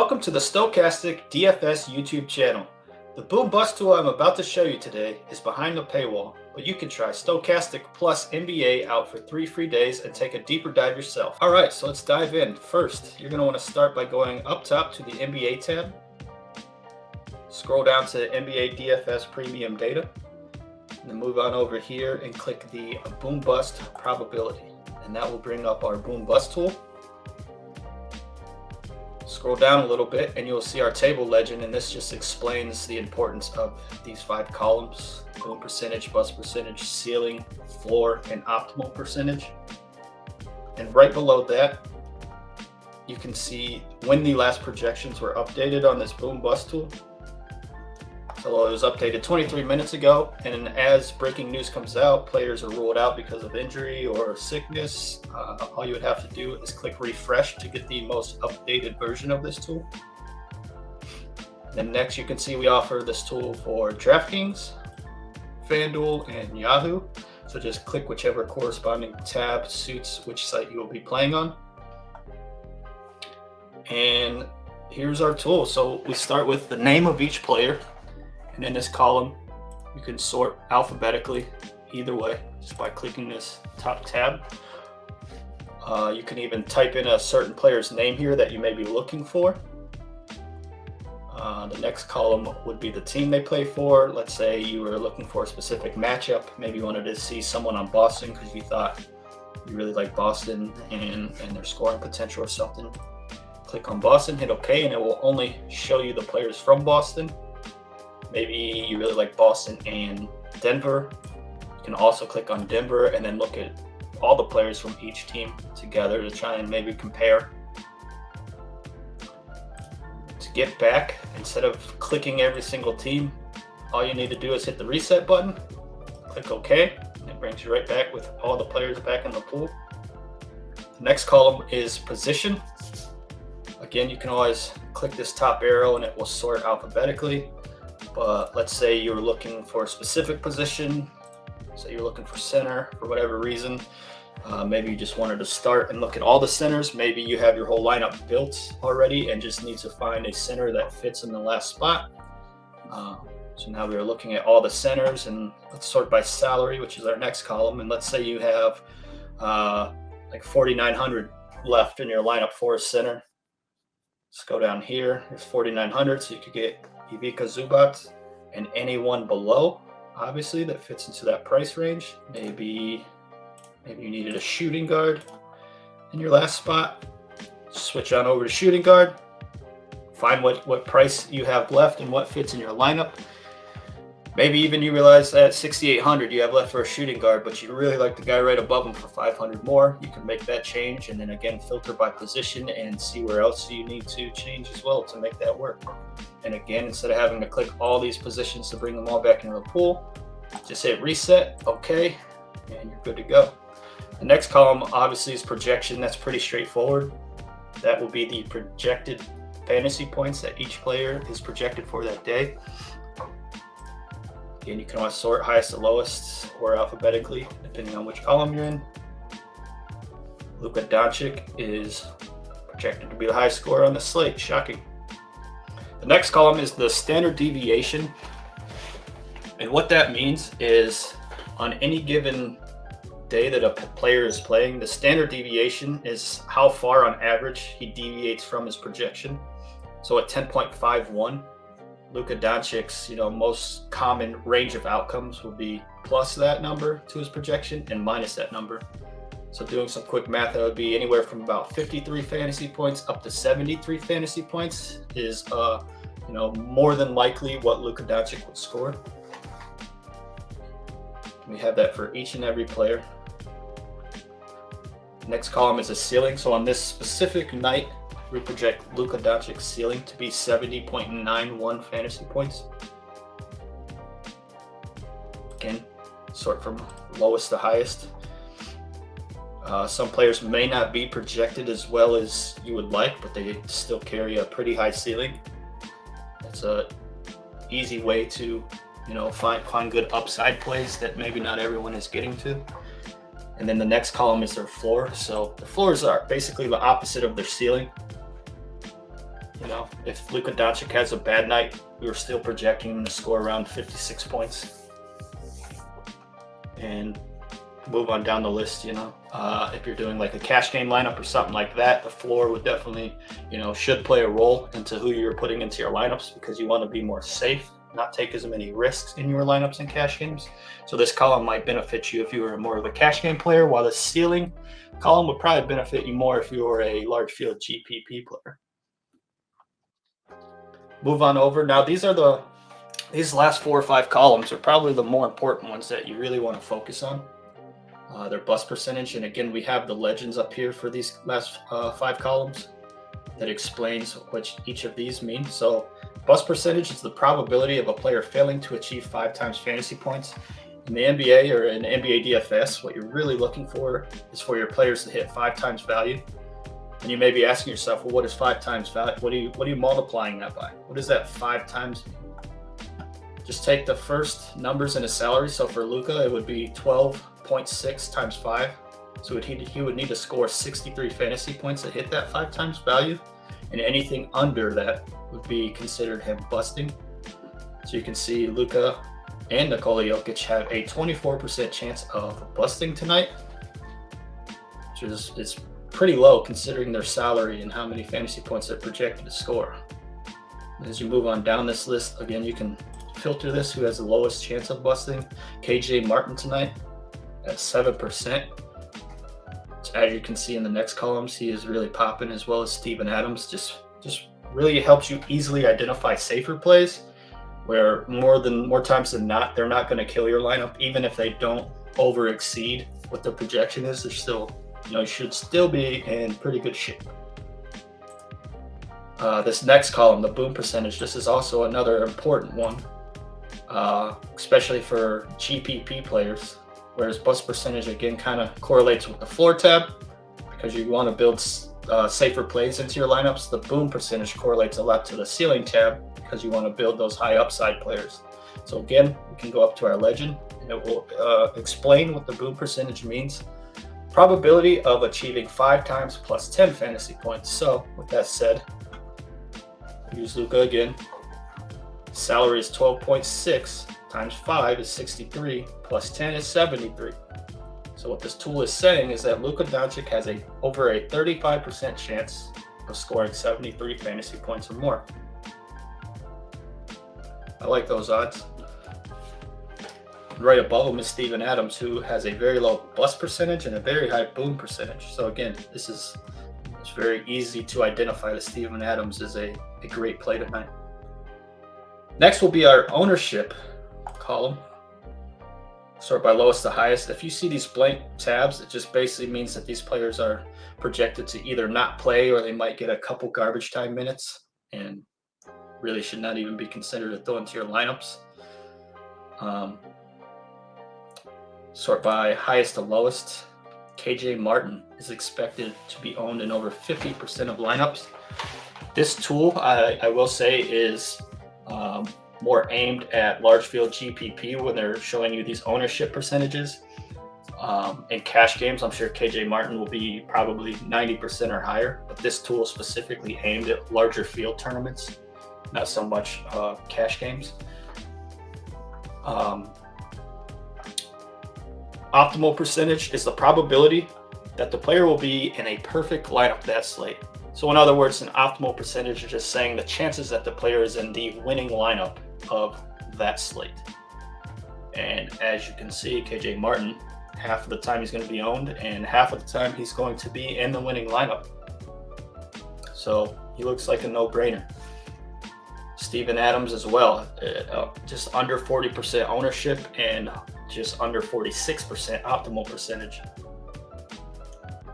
Welcome to the Stokastic DFS YouTube channel. The BoomBust Tool I'm about to show you today is behind the paywall, but you can try Stokastic plus NBA out for 3 free days and take a deeper dive yourself. Alright, so let's dive in. First, you're going to want to start by going up top to the NBA tab. Scroll down to NBA DFS Premium Data. And then move on over here and click the BoomBust Probability. And that will bring up our BoomBust Tool. Scroll down a little bit and you'll see our table legend, and this just explains the importance of these 5 columns: boom percentage, bust percentage, ceiling, floor, and optimal percentage. And right below that, you can see when the last projections were updated on this BoomBust tool. So it was updated 23 minutes ago, and as breaking news comes out, players are ruled out because of injury or sickness, all you would have to do is click refresh to get the most updated version of this tool. Then next you can see we offer this tool for DraftKings, FanDuel, and Yahoo. So just click whichever corresponding tab suits which site you will be playing on. And here's our tool. So we start with the name of each player. And in this column, you can sort alphabetically either way, just by clicking this top tab. You can even type in a certain player's name here that you may be looking for. The next column would be the team they play for. Let's say you were looking for a specific matchup. Maybe you wanted to see someone on Boston because you thought you really like Boston and their scoring potential or something. Click on Boston, hit OK, and it will only show you the players from Boston. Maybe you really like Boston and Denver. You can also click on Denver and then look at all the players from each team together to try and maybe compare. To get back, instead of clicking every single team, all you need to do is hit the reset button, click OK, and it brings you right back with all the players back in the pool. The next column is position. Again, you can always click this top arrow and it will sort alphabetically. But let's say you're looking for a specific position, say you're looking for center for whatever reason. Maybe you just wanted to start and look at all the centers. Maybe you have your whole lineup built already and just need to find a center that fits in the last spot. So now we're looking at all the centers, and let's sort by salary, which is our next column. And let's say you have like 4,900 left in your lineup for a center. Let's go down here. There's 4,900, so you could get Ivica Zubac and anyone below, obviously, that fits into that price range. Maybe you needed a shooting guard in your last spot. Switch on over to shooting guard. Find what price you have left and what fits in your lineup. Maybe even you realize that 6,800 you have left for a shooting guard, but you really like the guy right above him for 500 more. You can make that change and then again filter by position and see where else you need to change as well to make that work. And again, instead of having to click all these positions to bring them all back into the pool, just hit reset, OK, and you're good to go. The next column obviously is projection. That's pretty straightforward. That will be the projected fantasy points that each player is projected for that day. Again, you can always sort highest to lowest or alphabetically, depending on which column you're in. Luka Doncic is projected to be the highest scorer on the slate. Shocking. The next column is the standard deviation. And what that means is on any given day that a player is playing, the standard deviation is how far on average he deviates from his projection. So at 10.51, Luka Doncic's most common range of outcomes will be plus that number to his projection and minus that number. So doing some quick math, that would be anywhere from about 53 fantasy points up to 73 fantasy points is more than likely what Luka Doncic would score. We have that for each and every player. Next column is a ceiling. So on this specific night, we project Luka Doncic's ceiling to be 70.91 fantasy points. Again, sort from lowest to highest. Some players may not be projected as well as you would like, but they still carry a pretty high ceiling. It's a easy way to find good upside plays that maybe not everyone is getting to. And then the next column is their floor. So the floors are basically the opposite of their ceiling. You know, if Luka Doncic has a bad night, we were still projecting him to score around 56 points. And move on down the list, you know. If you're doing like a cash game lineup or something like that, the floor would definitely, you know, should play a role into who you're putting into your lineups, because you want to be more safe, not take as many risks in your lineups and cash games. So this column might benefit you if you were more of a cash game player, while the ceiling column would probably benefit you more if you were a large field GPP player. Move on over. Now these last 4 or 5 columns are probably the more important ones that you really want to focus on. Their bust percentage, and again, we have the legends up here for these last 5 columns that explains what each of these mean. So bust percentage is the probability of a player failing to achieve 5 times fantasy points. In the NBA or in NBA DFS, what you're really looking for is for your players to hit 5 times value. And you may be asking yourself, well, what is 5 times value? What are you multiplying that by? What does that 5 times mean? Just take the first numbers in his salary. So for Luka, it would be 12.6 times 5. So he would need to score 63 fantasy points to hit that 5 times value. And anything under that would be considered him busting. So you can see Luka and Nikola Jokic have a 24% chance of busting tonight, which is pretty low considering their salary and how many fantasy points they're projected to score. And as you move on down this list, again, you can filter this who has the lowest chance of busting. KJ Martin tonight at 7%. So as you can see in the next columns, he is really popping, as well as Steven Adams. Just really helps you easily identify safer plays where more times than not, they're not going to kill your lineup. Even if they don't over exceed what the projection is, they're still, you should still be in pretty good shape. This next column, the boom percentage, this is also another important one, especially for GPP players, whereas bust percentage again kind of correlates with the floor tab because you want to build safer plays into your lineups. The boom percentage correlates a lot to the ceiling tab because you want to build those high upside players. So again, we can go up to our legend and it will explain what the boom percentage means. Probability of achieving 5 times plus 10 fantasy points. So with that said, use Luka again. Salary is 12.6 times 5 is 63 plus 10 is 73. So what this tool is saying is that Luka Doncic has over a 35% chance of scoring 73 fantasy points or more. I like those odds. Right above him is Steven Adams, who has a very low bust percentage and a very high boom percentage. So again, it's very easy to identify that Steven Adams is a great play tonight. Next will be our ownership column. Sort by lowest to highest. If you see these blank tabs, it just basically means that these players are projected to either not play or they might get a couple garbage time minutes and really should not even be considered to throw into your lineups. Sort by highest to lowest. KJ Martin is expected to be owned in over 50% of lineups. This tool, I will say, is more aimed at large field GPP when they're showing you these ownership percentages. In cash games, I'm sure KJ Martin will be probably 90% or higher, but this tool is specifically aimed at larger field tournaments, not so much cash games. Optimal percentage is the probability that the player will be in a perfect lineup that slate. So in other words, an optimal percentage is just saying the chances that the player is in the winning lineup of that slate. And as you can see, KJ Martin, half of the time he's going to be owned and half of the time he's going to be in the winning lineup. So he looks like a no-brainer. Steven Adams as well, just under 40% ownership and just under 46% optimal percentage.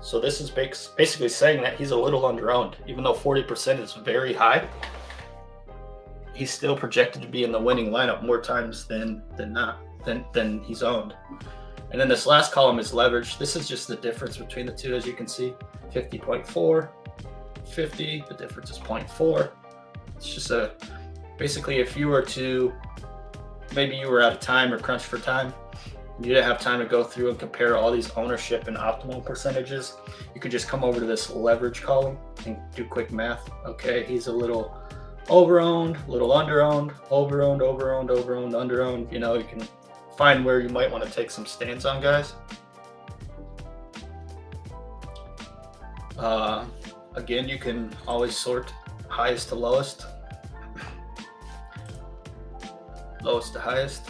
So this is basically saying that he's a little under-owned. Even though 40% is very high, he's still projected to be in the winning lineup more times than he's owned. And then this last column is leverage. This is just the difference between the two, as you can see. 50.4, 50, the difference is 0.4. It's just basically if you were to, maybe you were out of time or crunched for time, you didn't have time to go through and compare all these ownership and optimal percentages, you could just come over to this leverage column and do quick math. Okay, he's a little overowned, a little underowned, overowned, overowned, overowned, underowned. You know, you can find where you might want to take some stands on guys. Again, you can always sort highest to lowest, lowest to highest.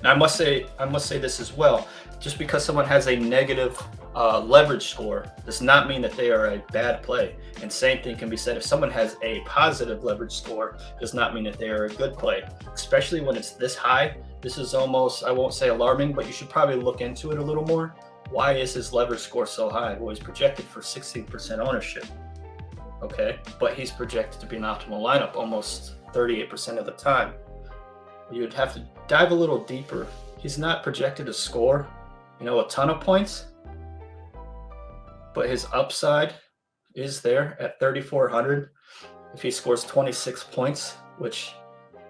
Now I must say this as well. Just because someone has a negative leverage score does not mean that they are a bad play. And same thing can be said if someone has a positive leverage score, does not mean that they are a good play. Especially when it's this high. This is almost, I won't say alarming, but you should probably look into it a little more. Why is his leverage score so high? Well, he's projected for 16% ownership. Okay, but he's projected to be an optimal lineup almost 38% of the time. You'd have to dive a little deeper. He's not projected to score, you know, a ton of points, but his upside is there at 3,400. If he scores 26 points, which,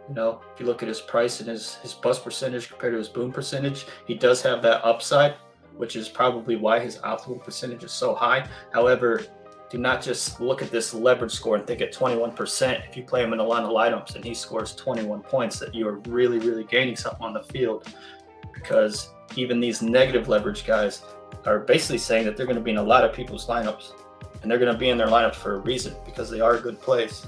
you know, if you look at his price and his bust percentage compared to his boom percentage, he does have that upside, which is probably why his optimal percentage is so high. However, do not just look at this leverage score and think at 21%. If you play him in a lot of lineups and he scores 21 points, that you are really, really gaining something on the field, because even these negative leverage guys are basically saying that they're going to be in a lot of people's lineups, and they're going to be in their lineups for a reason, because they are good plays.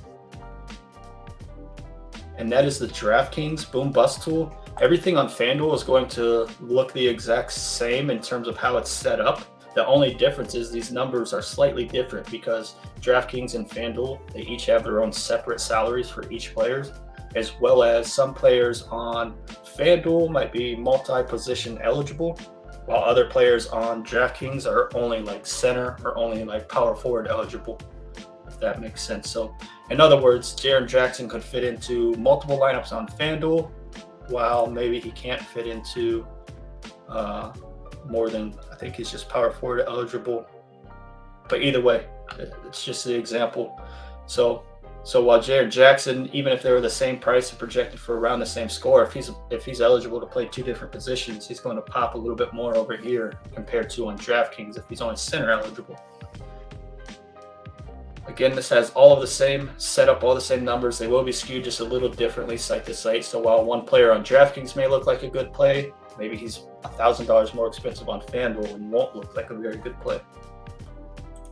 And that is the DraftKings BoomBust Tool. Everything on FanDuel is going to look the exact same in terms of how it's set up. The only difference is these numbers are slightly different because DraftKings and FanDuel, they each have their own separate salaries for each player, as well as some players on FanDuel might be multi-position eligible, while other players on DraftKings are only like center or only like power forward eligible, if that makes sense. So in other words, Jaren Jackson could fit into multiple lineups on FanDuel, while maybe he can't fit into more than, I think he's just power forward eligible. But either way, it's just the example. So while Jaren Jackson, even if they were the same price and projected for around the same score, if he's eligible to play two different positions, he's going to pop a little bit more over here compared to on DraftKings if he's only center eligible. Again, this has all of the same setup, all the same numbers. They will be skewed just a little differently site to site. So while one player on DraftKings may look like a good play, maybe he's $1,000 more expensive on FanDuel and won't look like a very good play.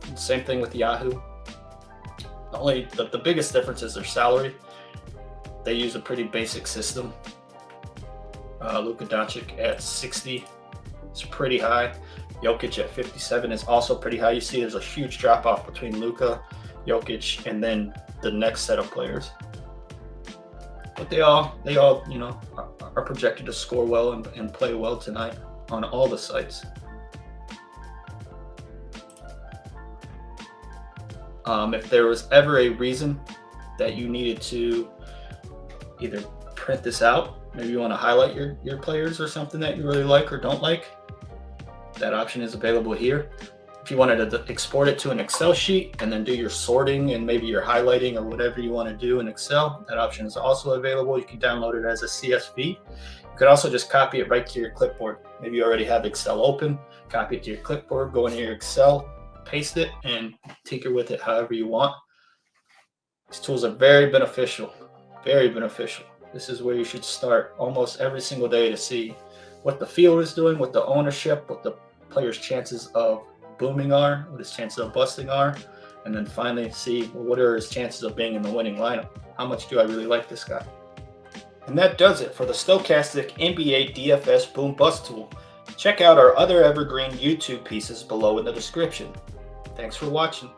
And same thing with Yahoo. The biggest difference is their salary. They use a pretty basic system. Luka Doncic at 60 is pretty high. Jokic at 57 is also pretty high. You see there's a huge drop off between Luka, Jokic, and then the next set of players. But they all, you know, are projected to score well and play well tonight on all the sites. If there was ever a reason that you needed to either print this out, maybe you want to highlight your players or something that you really like or don't like, that option is available here. If you wanted to export it to an Excel sheet and then do your sorting and maybe your highlighting or whatever you want to do in Excel, that option is also available. You can download it as a CSV. You could also just copy it right to your clipboard. Maybe you already have Excel open, copy it to your clipboard, go into your Excel, paste it, and tinker with it however you want. These tools are very beneficial, very beneficial. This is where you should start almost every single day to see what the field is doing, what the ownership, what the player's chances of booming are, what his chances of busting are, and then finally see, well, what are his chances of being in the winning lineup? How much do I really like this guy? And that does it for the Stokastic NBA DFS BoomBust Tool. Check out our other evergreen YouTube pieces below in the description. Thanks for watching.